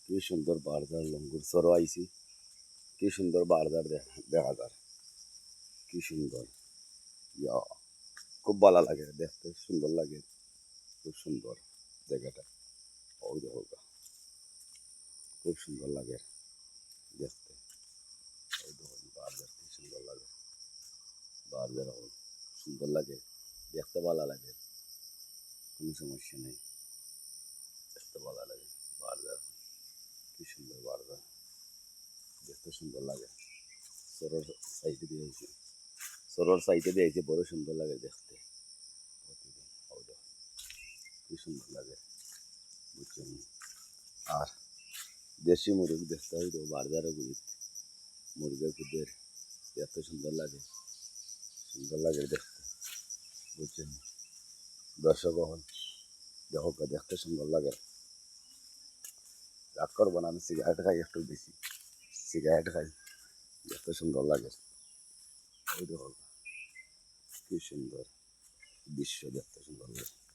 কি সুন্দর বারদার লঙ্গুর সরো আইছি, কি সুন্দর বারদার দেখা যার, কি সুন্দর। ইয়া, খুব ভালো লাগে দেখতে, সুন্দর লাগে, খুব সুন্দর জায়গাটা। ওই দেখো গা, খুব সুন্দর লাগে দেখতে। ওই দেখুন বারদার কি সুন্দর লাগে, বারদার সুন্দর লাগে, দেখতে ভালো লাগে, কোনো সমস্যা নেই, দেখতে ভালো লাগে। বারদার কি সুন্দর বারদার, দেখতে সুন্দর লাগে। সরোর সাইডে দিয়েছে, সরোর সাইডে দিয়েছে, বড় সুন্দর লাগে দেখতে। প্রতিদিন ওই দেখো, কি সুন্দর লাগে, বুঝছেন। আর দেশি মুরগ দেখতে হয় তো বারদারে গুলি, মুরগের খুদের এত সুন্দর লাগে, সুন্দর লাগে দেখতে, বুঝছেন। দর্শক হন দেখো দেখতে সুন্দর লাগে। রাগ করবো না, আমি সিগারেট খাই একটু বেশি, সিগারেট খাই, দেখতে সুন্দর লাগে। ওই দেখো কি সুন্দর দৃশ্য, দেখতে সুন্দর লাগে।